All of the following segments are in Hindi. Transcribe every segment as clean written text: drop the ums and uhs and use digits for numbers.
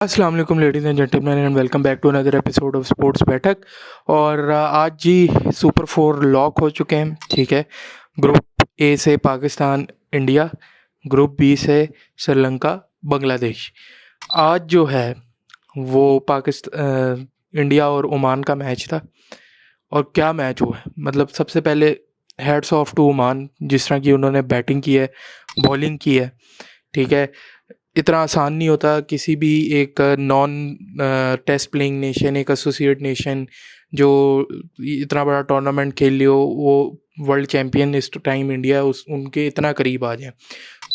अस्सलाम वालेकुम ladies and gentleman and welcome back to another episode of sports Baithak. और आज जी सुपर फोर लॉक हो चुके हैं। ठीक है, ग्रुप ए से पाकिस्तान इंडिया, ग्रुप बी से श्रीलंका बांग्लादेश। आज जो है वो पाकिस्तान इंडिया और ओमान का मैच था। और क्या मैच हुआ है, मतलब सबसे पहले हेड्स ऑफ टू ओमान, जिस तरह की उन्होंने बैटिंग की है, बॉलिंग की है। ठीक है, इतना आसान नहीं होता किसी भी एक नॉन टेस्ट प्लेइंग नेशन, एक एसोसिएट नेशन जो इतना बड़ा टूर्नामेंट खेल लियो, वो वर्ल्ड चैम्पियन इस टाइम इंडिया उस उनके इतना करीब आ जाए।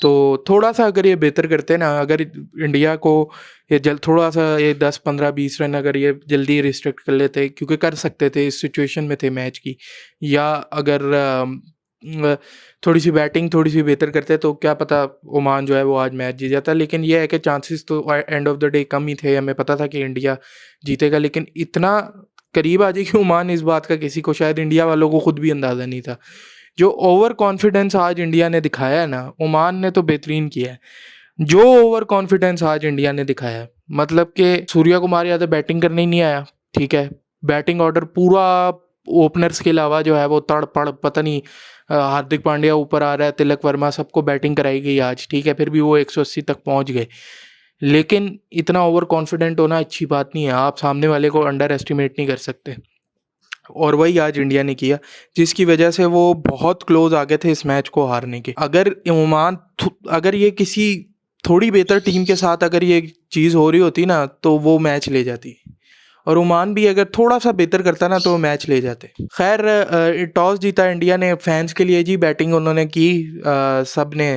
तो थोड़ा सा अगर ये बेहतर करते ना, अगर इंडिया को ये थोड़ा सा ये 10 15 20 रन अगर ये जल्दी रिस्ट्रिक्ट कर लेते, क्योंकि कर सकते थे, इस सिचुएशन में थे मैच की। या अगर थोड़ी सी बैटिंग थोड़ी सी बेहतर करते तो क्या पता ओमान जो है वो आज मैच जीत जाता। लेकिन ये है कि चांसेस तो एंड ऑफ द डे कम ही थे। हमें पता था कि इंडिया जीतेगा, लेकिन इतना करीब आ जाए कि ओमान, इस बात का किसी को, शायद इंडिया वालों को खुद भी अंदाज़ा नहीं था। जो ओवर कॉन्फिडेंस आज इंडिया ने दिखाया है ना, ओमान ने तो बेहतरीन किया है। जो ओवर कॉन्फिडेंस आज इंडिया ने दिखाया है, मतलब कि सूर्या कुमार यादव बैटिंग करने ही नहीं आया। ठीक है, बैटिंग ऑर्डर पूरा ओपनर्स के अलावा जो है वो तड़ पड़ पता नहीं, हार्दिक पांड्या ऊपर आ रहा है, तिलक वर्मा, सबको बैटिंग कराई गई आज। ठीक है, फिर भी वो 180 तक पहुंच गए। लेकिन इतना ओवर कॉन्फिडेंट होना अच्छी बात नहीं है, आप सामने वाले को अंडर एस्टिमेट नहीं कर सकते। और वही आज इंडिया ने किया, जिसकी वजह से वो बहुत क्लोज आ गए थे इस मैच को हारने के। अगर ओमान अगर ये किसी थोड़ी बेहतर टीम के साथ अगर ये चीज़ हो रही होती ना, तो वो मैच ले जाती। और ओमान भी अगर थोड़ा सा बेहतर करता ना, तो वो मैच ले जाते। खैर, टॉस जीता इंडिया ने। फैंस के लिए जी बैटिंग उन्होंने की, सब ने,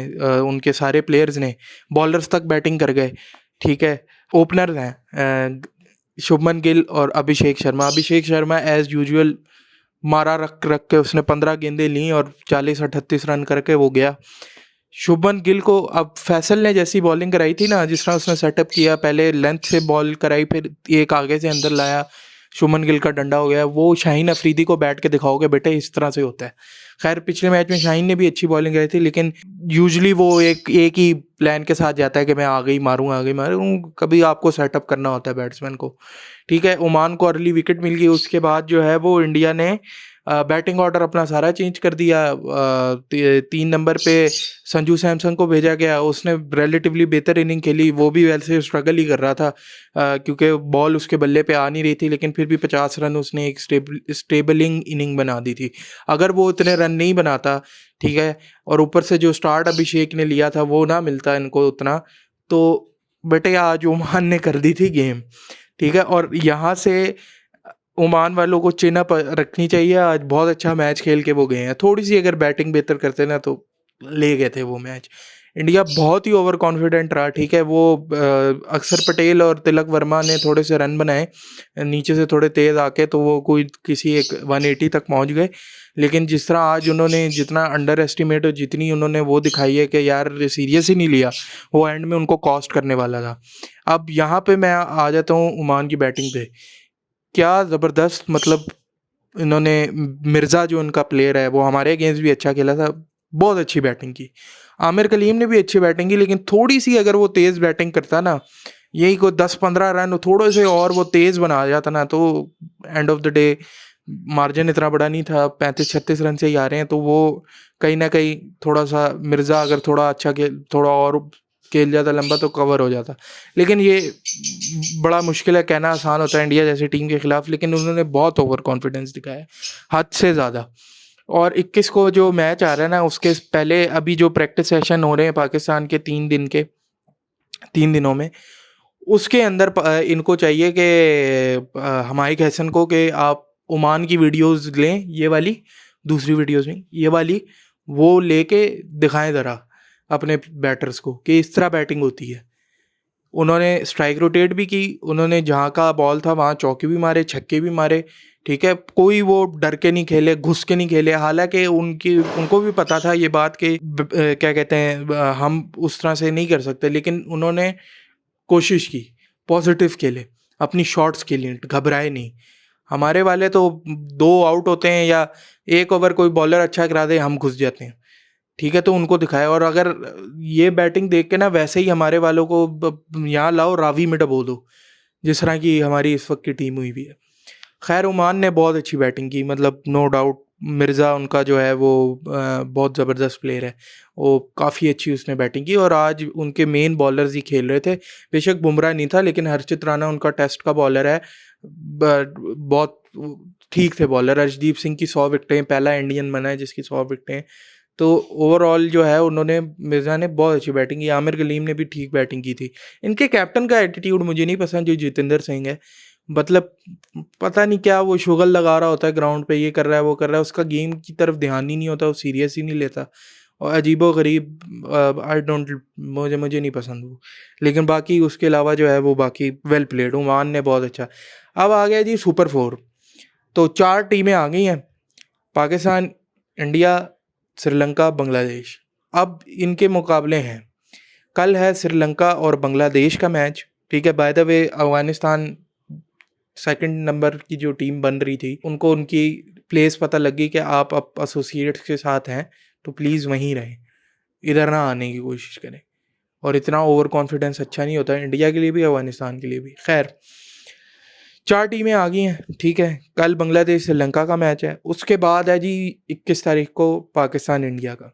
उनके सारे प्लेयर्स ने, बॉलर्स तक बैटिंग कर गए। ठीक है, ओपनर हैं शुभमन गिल और अभिषेक शर्मा। अभिषेक शर्मा एज़ यूजुअल मारा रख रख के उसने 15 गेंदें ली और 40 38 रन करके वो गया। शुभमन गिल को अब फैसल ने जैसी बॉलिंग कराई थी ना, जिस तरह उसने सेटअप किया, पहले लेंथ से बॉल कराई, फिर एक आगे से अंदर लाया, शुभमन गिल का डंडा हो गया। वो शाहीन अफरीदी को बैठ के दिखाओगे बेटे, इस तरह से होता है। खैर, पिछले मैच में शाहीन ने भी अच्छी बॉलिंग कराई थी, लेकिन यूजुअली वो एक ही प्लान के साथ जाता है कि मैं आ गई मारूँ, आ गई मारूँ। कभी आपको सेटअप करना होता है बैट्समैन को। ठीक है, ओमान को अर्ली विकेट मिल गई। उसके बाद जो है वो इंडिया ने बैटिंग ऑर्डर अपना सारा चेंज कर दिया। 3 नंबर पे संजू सैमसन को भेजा गया। उसने रिलेटिवली बेहतर इनिंग खेली, वो भी वैसे स्ट्रगल ही कर रहा था, क्योंकि बॉल उसके बल्ले पे आ नहीं रही थी, लेकिन फिर भी 50 रन उसने एक स्टेबलिंग इनिंग बना दी थी। अगर वो इतने रन नहीं बनाता, ठीक है, और ऊपर से जो स्टार्ट अभिषेक ने लिया था वो ना मिलता इनको उतना, तो बेटे आज ओमान ने कर दी थी गेम। ठीक है, और यहाँ से ओमान वालों को चिन अप रखनी चाहिए। आज बहुत अच्छा मैच खेल के वो गए हैं। थोड़ी सी अगर बैटिंग बेहतर करते ना, तो ले गए थे वो मैच। इंडिया बहुत ही ओवर कॉन्फिडेंट रहा। ठीक है, वो अक्षर पटेल और तिलक वर्मा ने थोड़े से रन बनाए नीचे से थोड़े तेज़ आके, तो वो कोई किसी एक 180 तक पहुंच गए। लेकिन जिस तरह आज उन्होंने जितना अंडर एस्टिमेट और जितनी उन्होंने वो दिखाई है कि यार सीरियस ही नहीं लिया, वो एंड में उनको कॉस्ट करने वाला था। अब यहाँ पे मैं आ जाता हूँ ओमान की बैटिंग पे। क्या ज़बरदस्त, मतलब इन्होंने, मिर्ज़ा जो उनका प्लेयर है वो हमारे अगेंस्ट भी अच्छा खेला था, बहुत अच्छी बैटिंग की। आमिर कलीम ने भी अच्छी बैटिंग की, लेकिन थोड़ी सी अगर वो तेज़ बैटिंग करता ना, यही को 10 15 रन थोड़े से और वो तेज़ बना जाता ना, तो end of the day margin इतना बड़ा नहीं था, 35 36 रन से ही आ रहे हैं। तो वो कहीं ना कहीं थोड़ा सा मिर्ज़ा अगर थोड़ा अच्छा खेल, थोड़ा और खेल जाता लंबा, तो कवर हो जाता। लेकिन ये बड़ा मुश्किल है, कहना आसान होता है इंडिया जैसी टीम के खिलाफ, लेकिन उन्होंने बहुत ओवर कॉन्फिडेंस दिखाया है, हद से ज़्यादा। और 21 को जो मैच आ रहा है ना, उसके पहले अभी जो प्रैक्टिस सेशन हो रहे हैं पाकिस्तान के 3 दिनों में, उसके अंदर इनको चाहिए कि हमाइक हसन को, कि आप ओमान की वीडियोस लें, ये वाली, दूसरी वीडियोस में ये वाली, वो लेके दिखाएं ज़रा अपने बैटर्स को कि इस तरह बैटिंग होती है। उन्होंने स्ट्राइक रोटेट भी की, उन्होंने जहाँ का बॉल था वहाँ चौके भी मारे, छक्के भी मारे। ठीक है, कोई वो डर के नहीं खेले, घुस के नहीं खेले। हालांकि उनको भी पता था ये बात कि क्या कहते हैं, हम उस तरह से नहीं कर सकते, लेकिन उन्होंने कोशिश की, पॉजिटिव खेले, अपनी शॉट्स खेली, घबराए नहीं। हमारे वाले तो 2 आउट होते हैं या 1 ओवर कोई बॉलर अच्छा करा दे, हम घुस जाते हैं। ठीक है, तो उनको दिखाया। और अगर ये बैटिंग देख के ना वैसे ही हमारे वालों को यहाँ लाओ, रावी में डबो दो, जिस तरह की हमारी इस वक्त की टीम हुई भी है। खैर ओमान ने बहुत अच्छी बैटिंग की, मतलब नो डाउट। मिर्ज़ा उनका जो है वो बहुत ज़बरदस्त प्लेयर है, वो काफ़ी अच्छी उसने बैटिंग की। और आज उनके मेन बॉलर्स ही खेल रहे थे, बेशक बुमराह नहीं था, लेकिन हर्षित राणा उनका टेस्ट का बॉलर है, बहुत ठीक थे बॉलर। अर्शदीप सिंह की 100 विकटें, पहला इंडियन बना है जिसकी 100 विकटें। तो ओवरऑल जो है उन्होंने, मिर्ज़ा ने बहुत अच्छी बैटिंग की, आमिर कलीम ने भी ठीक बैटिंग की थी। इनके कैप्टन का एटीट्यूड मुझे नहीं पसंद, जो जितेंद्र सिंह है। मतलब पता नहीं क्या वो शुगल लगा रहा होता है ग्राउंड पे, ये कर रहा है वो कर रहा है, उसका गेम की तरफ ध्यान ही नहीं होता, वो सीरियस ही नहीं लेता, और अजीबो गरीब। आई डोंट, मुझे नहीं पसंद वो। लेकिन बाकी उसके अलावा जो है वो बाकी वेल प्लेड, ओमान ने बहुत अच्छा। अब आ गया जी सुपर 4। तो 4 टीमें आ गई हैं, पाकिस्तान, इंडिया, श्रीलंका, बांग्लादेश। अब इनके मुकाबले हैं, कल है श्रीलंका और बांग्लादेश का मैच, ठीक है। By the way Afghanistan second number की जो टीम बन रही थी, उनको उनकी प्लेस पता लग गई कि आप अब एसोसिएट्स के साथ हैं तो प्लीज़ वहीं रहें, इधर ना आने की कोशिश करें। और इतना ओवर कॉन्फिडेंस अच्छा नहीं होता इंडिया के लिए भी, अफगानिस्तान के लिए भी। खैर 4 टीमें आ गई हैं, ठीक है। कल बांग्लादेश श्रीलंका का मैच है, उसके बाद है जी 21 तारीख को पाकिस्तान इंडिया का।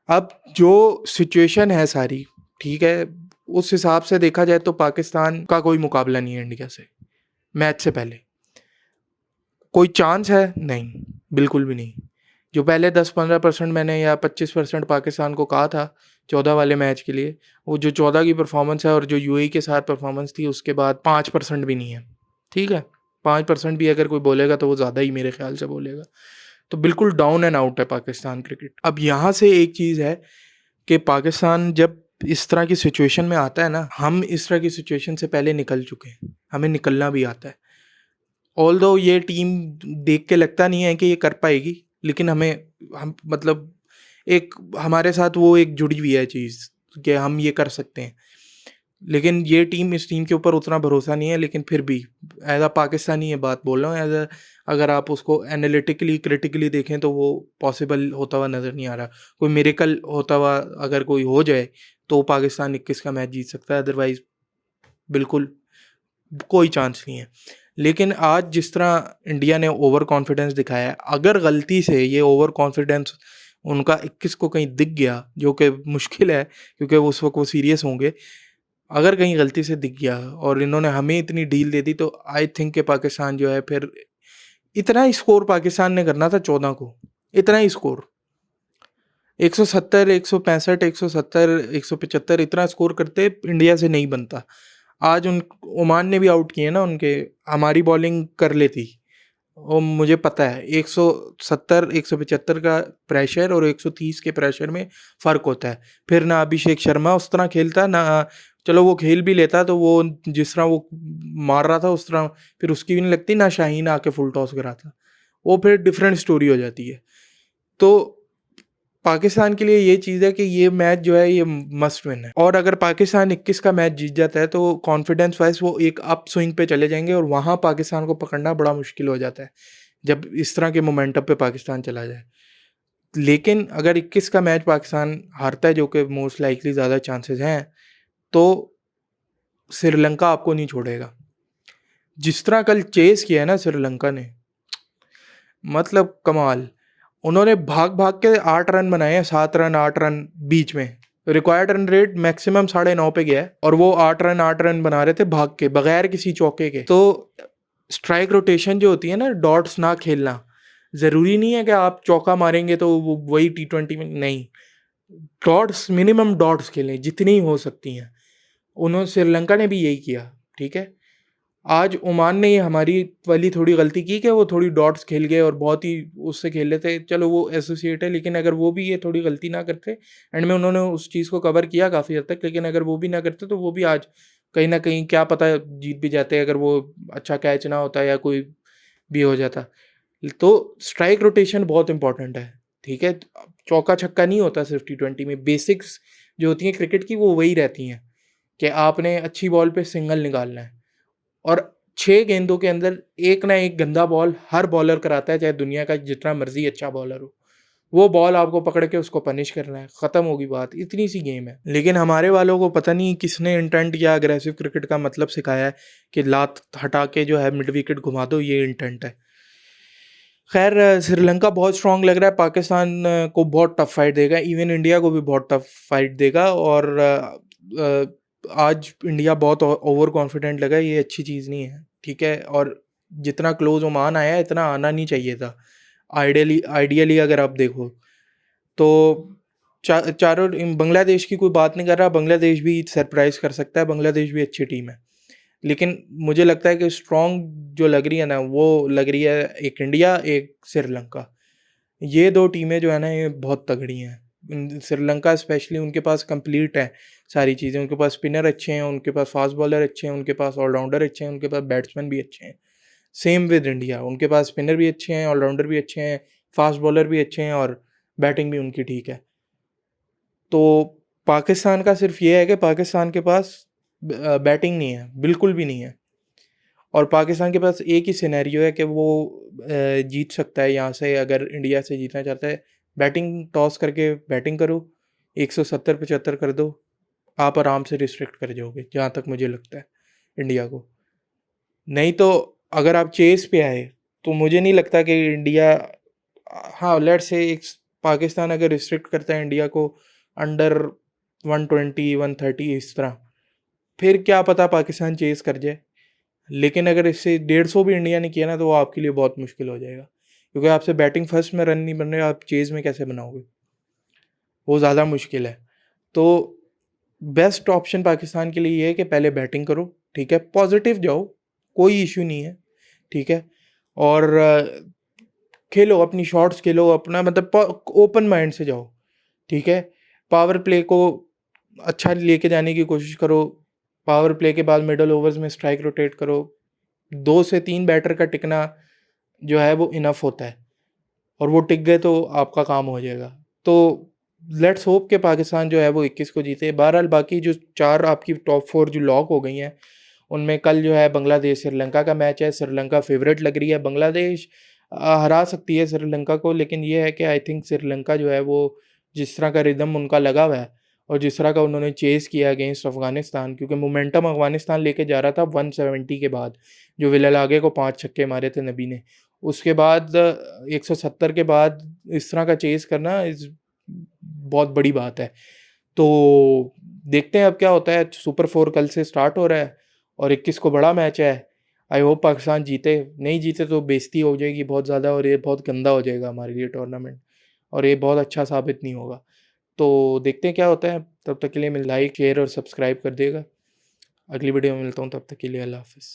अब जो सिचुएशन है सारी, ठीक है, उस हिसाब से देखा जाए तो पाकिस्तान का कोई मुकाबला नहीं है इंडिया से मैच से पहले। कोई चांस है? नहीं, बिल्कुल भी नहीं। जो पहले 10-15% मैंने या 25% पाकिस्तान को कहा था 14 वाले मैच के लिए, वो जो 14 की परफॉर्मेंस है और जो यूएई के साथ परफॉर्मेंस थी, उसके बाद 5% भी नहीं है, ठीक है। 5% भी अगर कोई बोलेगा तो वो ज़्यादा ही मेरे ख्याल से बोलेगा। तो बिल्कुल डाउन एंड आउट है पाकिस्तान क्रिकेट। अब यहाँ से एक चीज़ है कि पाकिस्तान जब इस तरह की सिचुएशन में आता है ना, हम इस तरह की सिचुएशन से पहले निकल चुके हैं, हमें निकलना भी आता है। ऑल्दो ये टीम देख के लगता नहीं है कि ये कर पाएगी, लेकिन हम मतलब एक हमारे साथ वो एक जुड़ी हुई है चीज़ कि हम ये कर सकते हैं। लेकिन ये टीम, इस टीम के ऊपर उतना भरोसा नहीं है, लेकिन फिर भी एज अ पाकिस्तानी ये बात बोल रहा हूँ, एज अ अगर आप उसको एनालिटिकली क्रिटिकली देखें तो वो पॉसिबल होता हुआ नज़र नहीं आ रहा। कोई मिरेकल होता हुआ अगर कोई हो जाए तो पाकिस्तान 21 का मैच जीत सकता है, अदरवाइज़ बिल्कुल कोई चांस नहीं है। लेकिन आज जिस तरह इंडिया ने ओवर कॉन्फिडेंस दिखाया है, अगर गलती से ये ओवर कॉन्फिडेंस उनका 21 को कहीं दिख गया, जो कि मुश्किल है क्योंकि उस वक्त वो सीरियस होंगे, अगर कहीं गलती से दिख गया और इन्होंने हमें इतनी डील दे दी, तो आई थिंक कि पाकिस्तान जो है फिर, इतना ही स्कोर पाकिस्तान ने करना था 14 को, इतना ही स्कोर 170, 165, 170, 175 इतना स्कोर करते इंडिया से नहीं बनता। आज उन ओमान ने भी आउट किए ना उनके, हमारी बॉलिंग कर लेती, और मुझे पता है 170 175 का प्रेशर और 130 के प्रेशर में फ़र्क होता है। फिर ना अभिषेक शर्मा उस तरह खेलता ना, चलो वो खेल भी लेता तो वो जिस तरह वो मार रहा था उस तरह फिर उसकी भी नहीं लगती, ना शाहीन आके फुल टॉस कराता, वो फिर डिफरेंट स्टोरी हो जाती है। तो पाकिस्तान के लिए ये चीज़ है कि ये मैच जो है ये मस्ट विन है, और अगर पाकिस्तान 21 का मैच जीत जाता है तो कॉन्फिडेंस वाइज वो एक अप स्विंग पे चले जाएंगे, और वहाँ पाकिस्तान को पकड़ना बड़ा मुश्किल हो जाता है जब इस तरह के मोमेंटम पे पाकिस्तान चला जाए। लेकिन अगर 21 का मैच पाकिस्तान हारता है, जो कि मोस्ट लाइकली ज़्यादा चांसेस हैं, तो श्रीलंका आपको नहीं छोड़ेगा। जिस तरह कल चेस किया है ना श्रीलंका ने, मतलब कमाल। उन्होंने भाग भाग के 8 रन बनाए हैं, 7 रन 8 रन बीच में। रिक्वायर्ड रन रेट मैक्सिमम 9.5 पे गया है, और वो 8 रन बना रहे थे भाग के, बगैर किसी चौके के। तो स्ट्राइक रोटेशन जो होती है ना, डॉट्स ना खेलना, ज़रूरी नहीं है कि आप चौका मारेंगे तो वही T20 में नहीं, डॉट्स, मिनिमम डॉट्स खेलें जितनी हो सकती हैं। उन्होंने, श्रीलंका ने भी यही किया, ठीक है। आज ओमान ने ये हमारी वाली थोड़ी गलती की कि वो थोड़ी डॉट्स खेल गए और बहुत ही उससे खेल लेते, चलो वो एसोसिएट है, लेकिन अगर वो भी ये थोड़ी गलती ना करते, एंड में उन्होंने उस चीज़ को कवर किया काफ़ी हद तक, लेकिन अगर वो भी ना करते तो वो भी आज कहीं ना कहीं क्या पता जीत भी जाते अगर वो अच्छा कैच ना होता या कोई भी हो जाता। तो स्ट्राइक रोटेशन बहुत इंपॉर्टेंट है, ठीक है। चौका छक्का नहीं होता सिर्फ T20 में, बेसिक्स जो होती हैं क्रिकेट की वो वही रहती हैं कि आपने अच्छी बॉल पे सिंगल निकालना है, और 6 गेंदों के अंदर एक ना एक गंदा बॉल हर बॉलर कराता है, चाहे दुनिया का जितना मर्जी अच्छा बॉलर हो। वो बॉल आपको पकड़ के उसको पनिश करना है, ख़त्म होगी बात, इतनी सी गेम है। लेकिन हमारे वालों को पता नहीं किसने इंटेंट या अग्रेसिव क्रिकेट का मतलब सिखाया है कि लात हटा के जो है मिड विकेट घुमा दो, ये इंटेंट है। खैर श्रीलंका बहुत स्ट्रांग लग रहा है, पाकिस्तान को बहुत टफ फाइट देगा, इवन इंडिया को भी बहुत टफ फाइट देगा। और आज इंडिया बहुत ओवर कॉन्फिडेंट लगा, ये अच्छी चीज़ नहीं है, ठीक है। और जितना क्लोज ओमान आया इतना आना नहीं चाहिए था। आइडियली अगर आप देखो तो चारों बांग्लादेश की कोई बात नहीं कर रहा, बांग्लादेश भी सरप्राइज कर सकता है, बांग्लादेश भी अच्छी टीम है। लेकिन मुझे लगता है कि स्ट्रॉन्ग जो लग रही है ना, वो लग रही है एक इंडिया, एक श्रीलंका। ये दो टीमें जो है ना, ये बहुत तगड़ी हैं। श्रीलंका स्पेशली, उनके पास कंप्लीट है सारी चीज़ें, उनके पास स्पिनर अच्छे हैं, उनके पास फास्ट बॉलर अच्छे हैं, उनके पास ऑलराउंडर अच्छे हैं, उनके पास बैट्समैन भी अच्छे हैं। सेम विद इंडिया, उनके पास स्पिनर भी अच्छे हैं, ऑलराउंडर भी अच्छे हैं, फास्ट बॉलर भी अच्छे हैं, और बैटिंग भी उनकी ठीक है। तो पाकिस्तान का सिर्फ ये है कि पाकिस्तान के पास बैटिंग नहीं है, बिल्कुल भी नहीं है। और पाकिस्तान के पास एक ही सिनेरियो है कि वो जीत सकता है यहाँ से, अगर इंडिया से जीतना चाहता है। बैटिंग टॉस करके बैटिंग करो, 170-75 कर दो, आप आराम से रिस्ट्रिक्ट कर जाओगे, जहाँ तक मुझे लगता है इंडिया को। नहीं तो अगर आप चेस पे आए तो मुझे नहीं लगता कि इंडिया, हाँ लेट्स से एक पाकिस्तान अगर रिस्ट्रिक्ट करता है इंडिया को अंडर 120 130 इस तरह, फिर क्या पता पाकिस्तान चेस कर जाए। लेकिन अगर इससे 150 भी इंडिया ने किया ना, तो वो आपके लिए बहुत मुश्किल हो जाएगा, क्योंकि आपसे बैटिंग फर्स्ट में रन नहीं बन रहे, आप चेज में कैसे बनाओगे, वो ज़्यादा मुश्किल है। तो बेस्ट ऑप्शन पाकिस्तान के लिए ये है कि पहले बैटिंग करो, ठीक है, पॉजिटिव जाओ, कोई इशू नहीं है, ठीक है। और खेलो अपनी शॉट्स, खेलो अपना, मतलब ओपन माइंड से जाओ, ठीक है। पावर प्ले को अच्छा लेके जाने की कोशिश करो, पावर प्ले के बाद मिडल ओवर्स में स्ट्राइक रोटेट करो, 2 से 3 बैटर का टिकना जो है वो इनफ होता है, और वो टिक गए तो आपका काम हो जाएगा। तो लेट्स होप कि पाकिस्तान जो है वो 21 को जीते। बहरहाल बाकी जो 4 आपकी टॉप 4 जो लॉक हो गई हैं, उनमें कल जो है बांग्लादेश श्रीलंका का मैच है। श्रीलंका फेवरेट लग रही है, बांग्लादेश हरा सकती है श्रीलंका को, लेकिन ये है कि आई थिंक श्रीलंका जो है वो जिस तरह का रिदम उनका लगा हुआ है, और जिस तरह का उन्होंने चेस किया अगेंस्ट अफगानिस्तान, क्योंकि मोमेंटम अफगानिस्तान लेके जा रहा था 170 के बाद, जो विलल आगे को 5 छक्के मारे थे नबी ने, उसके बाद 170 के बाद इस तरह का चेस करना इस बहुत बड़ी बात है। तो देखते हैं अब क्या होता है। सुपर 4 कल से स्टार्ट हो रहा है, और 21 को बड़ा मैच है। आई होप पाकिस्तान जीते, नहीं जीते तो बेइज्जती हो जाएगी बहुत ज़्यादा, और ये बहुत गंदा हो जाएगा हमारे लिए टूर्नामेंट, और ये बहुत अच्छा साबित नहीं होगा। तो देखते हैं क्या होता है। तब तक के लिए मैं लाइक शेयर और सब्सक्राइब कर देगा। अगली वीडियो में मिलता हूँ, तब तक के लिए अल्लाह हाफ़िज़।